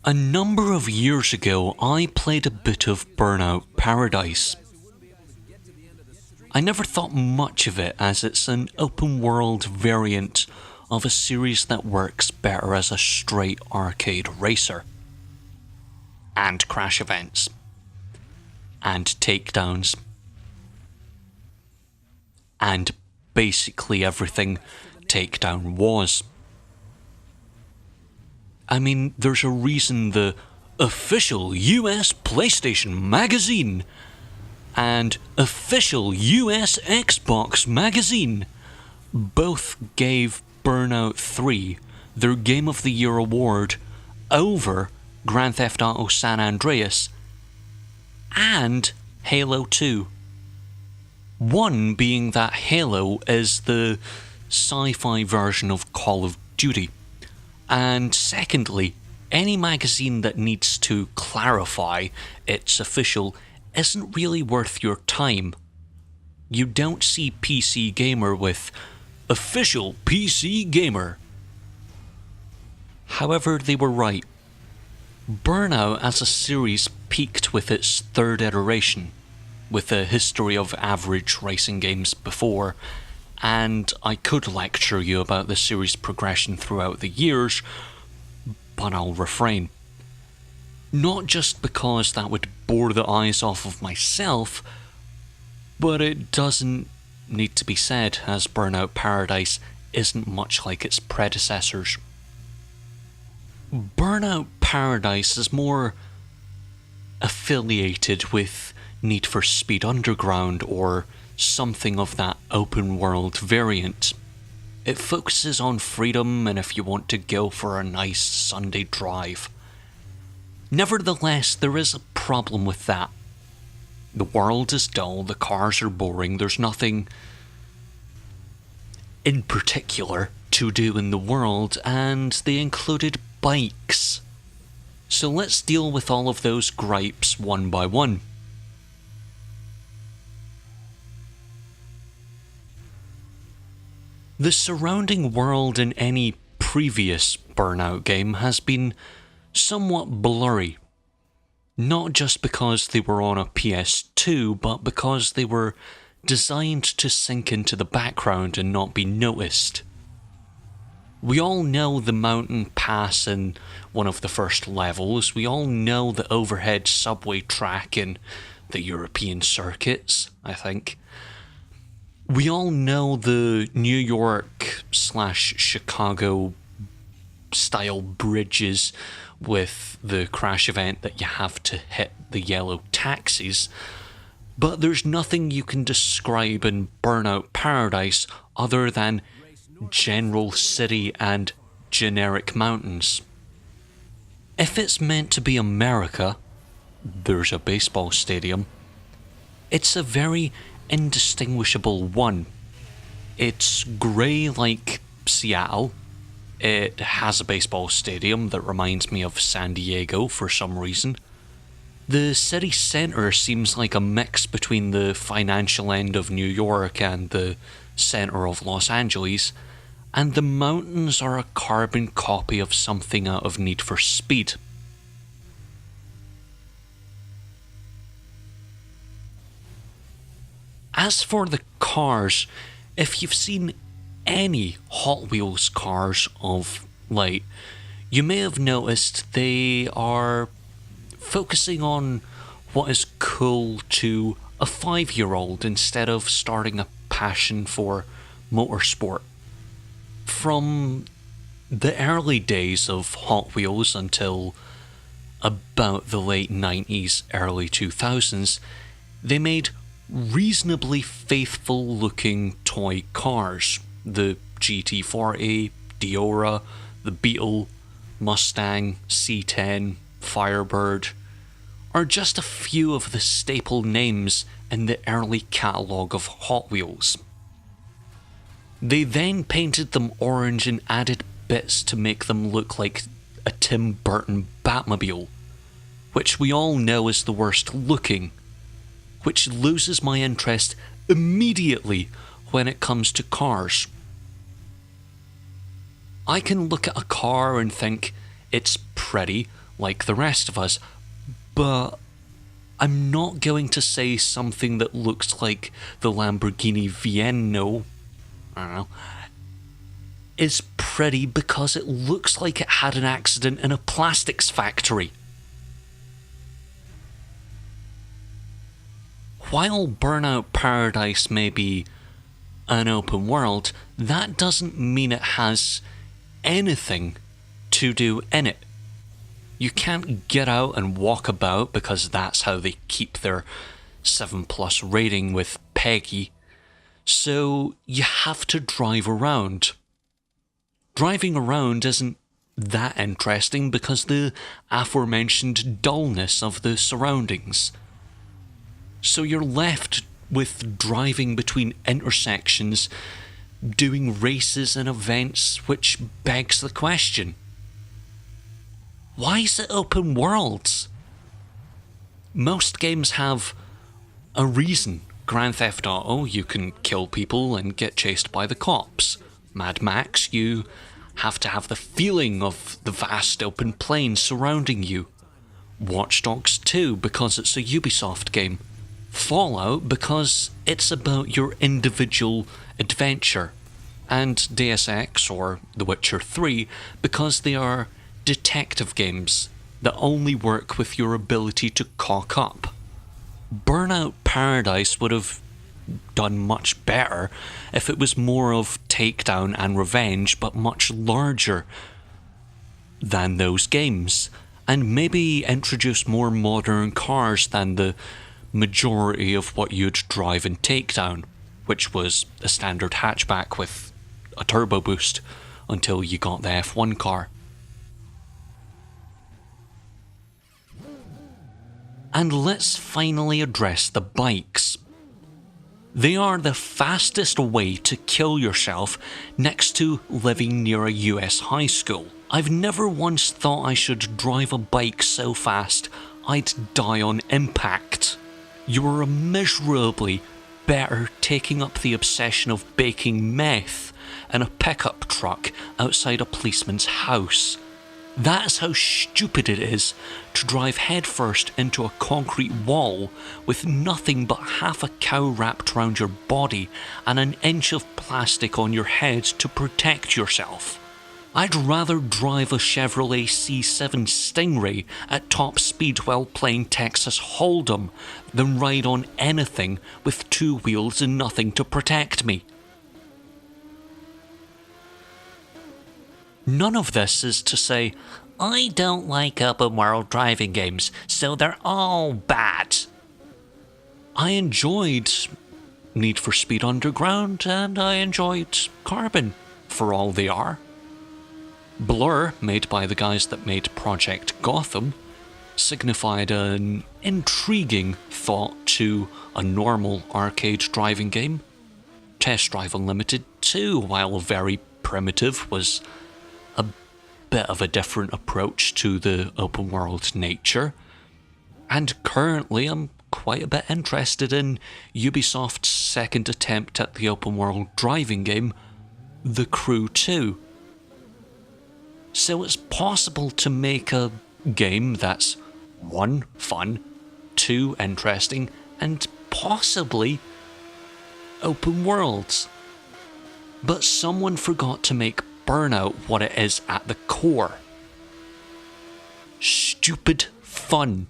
A number of years ago, I played a bit of Burnout Paradise. I never thought much of it as it's an open-world variant of a series that works better as a straight arcade racer. And crash events. And takedowns. And basically everything Takedown was. I mean, there's a reason the official US PlayStation Magazine and official US Xbox Magazine both gave Burnout 3 their Game of the Year award over Grand Theft Auto San Andreas and Halo 2. One being that Halo is the sci-fi version of Call of Duty. And secondly, any magazine that needs to clarify it's official isn't really worth your time. You don't see PC Gamer with official PC Gamer. However, they were right. Burnout as a series peaked with its third iteration, with a history of average racing games before, and I could lecture you about the series' progression throughout the years, but I'll refrain. Not just because that would bore the eyes off of myself, but it doesn't need to be said, as Burnout Paradise isn't much like its predecessors. Burnout Paradise is more affiliated with Need for Speed Underground or something of that open world variant. It focuses on freedom and if you want to go for a nice Sunday drive. Nevertheless, there is a problem with that. The world is dull, the cars are boring, there's nothing in particular to do in the world, and they included bikes. So let's deal with all of those gripes one by one. The surrounding world in any previous Burnout game has been somewhat blurry. Not just because they were on a PS2, but because they were designed to sink into the background and not be noticed. We all know the mountain pass in one of the first levels. We all know the overhead subway track in the European circuits, I think. We all know the New York/Chicago style bridges with the crash event that you have to hit the yellow taxis, but there's nothing you can describe in Burnout Paradise other than general city and generic mountains. If it's meant to be America, there's a baseball stadium. It's a very indistinguishable one. It's grey like Seattle. It has a baseball stadium that reminds me of San Diego for some reason. The city centre seems like a mix between the financial end of New York and the centre of Los Angeles, and the mountains are a carbon copy of something out of Need for Speed. As for the cars, if you've seen any Hot Wheels cars of late, you may have noticed they are focusing on what is cool to a 5-year-old instead of starting a passion for motorsport. From the early days of Hot Wheels until about the late 90s, early 2000s, they made reasonably faithful looking toy cars. The GT40, Diora, the Beetle, Mustang, C10, Firebird are just a few of the staple names in the early catalogue of Hot Wheels. They then painted them orange and added bits to make them look like a Tim Burton Batmobile, which we all know is the worst looking, which loses my interest immediately when it comes to cars. I can look at a car and think it's pretty like the rest of us, but I'm not going to say something that looks like the Lamborghini Vienno, I don't know, is pretty because it looks like it had an accident in a plastics factory. While Burnout Paradise may be an open world, that doesn't mean it has anything to do in it. You can't get out and walk about because that's how they keep their 7+ rating with Peggy. So you have to drive around. Driving around isn't that interesting because the aforementioned dullness of the surroundings. So you're left with driving between intersections, doing races and events, which begs the question, why is it open worlds? Most games have a reason. Grand Theft Auto, you can kill people and get chased by the cops. Mad Max, you have to have the feeling of the vast open plain surrounding you. Watch Dogs 2, because it's a Ubisoft game. Fallout, because it's about your individual adventure. And Deus Ex, or The Witcher 3, because they are detective games that only work with your ability to cock up. Burnout Paradise would have done much better if it was more of takedown and revenge, but much larger than those games, and maybe introduce more modern cars than the majority of what you'd drive in Takedown, which was a standard hatchback with a turbo boost until you got the F1 car. And let's finally address the bikes. They are the fastest way to kill yourself next to living near a US high school. I've never once thought I should drive a bike so fast I'd die on impact. You're immeasurably better taking up the obsession of baking meth in a pickup truck outside a policeman's house. That's how stupid it is to drive headfirst into a concrete wall with nothing but half a cow wrapped around your body and an inch of plastic on your head to protect yourself. I'd rather drive a Chevrolet C7 Stingray at top speed while playing Texas Hold'em than ride on anything with two wheels and nothing to protect me. None of this is to say, I don't like open world driving games, so they're all bad. I enjoyed Need for Speed Underground and I enjoyed Carbon, for all they are. Blur, made by the guys that made Project Gotham, signified an intriguing thought to a normal arcade driving game. Test Drive Unlimited 2, while very primitive, was a bit of a different approach to the open world nature. And currently I'm quite a bit interested in Ubisoft's second attempt at the open world driving game, The Crew 2. So it's possible to make a game that's 1, fun, 2, interesting, and possibly open worlds. But someone forgot to make Burnout what it is at the core. Stupid fun.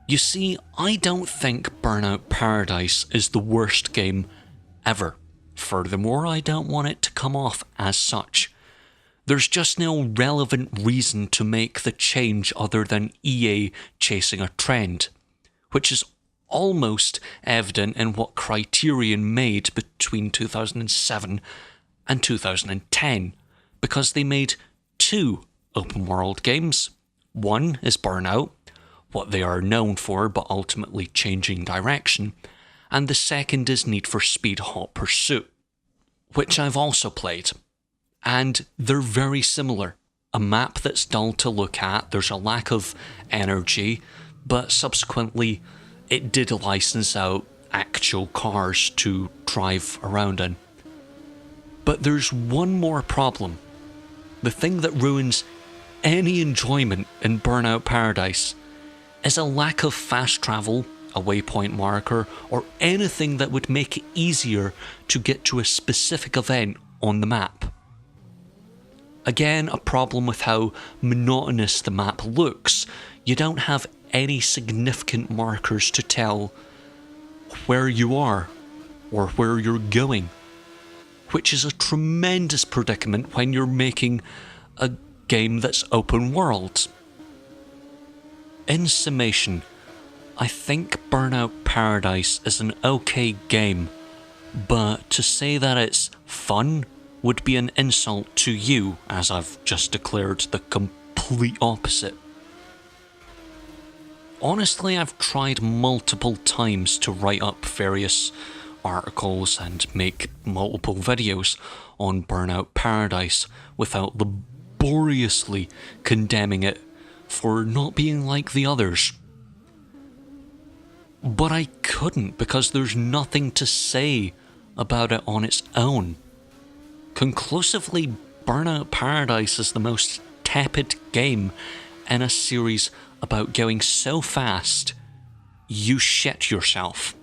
You see, I don't think Burnout Paradise is the worst game ever. Furthermore, I don't want it to come off as such. There's just no relevant reason to make the change other than EA chasing a trend, which is almost evident in what Criterion made between 2007 and 2010, because they made 2 open world games. One is Burnout, what they are known for but ultimately changing direction, and the second is Need for Speed Hot Pursuit, which I've also played. And they're very similar. A map that's dull to look at, there's a lack of energy, but subsequently it did license out actual cars to drive around in. But there's one more problem. The thing that ruins any enjoyment in Burnout Paradise is a lack of fast travel, a waypoint marker, or anything that would make it easier to get to a specific event on the map. Again, a problem with how monotonous the map looks. You don't have any significant markers to tell where you are or where you're going, which is a tremendous predicament when you're making a game that's open world. In summation, I think Burnout Paradise is an okay game, but to say that it's fun would be an insult to you, as I've just declared the complete opposite. Honestly, I've tried multiple times to write up various articles and make multiple videos on Burnout Paradise without laboriously condemning it for not being like the others. But I couldn't, because there's nothing to say about it on its own. Conclusively, Burnout Paradise is the most tepid game in a series about going so fast, you shit yourself.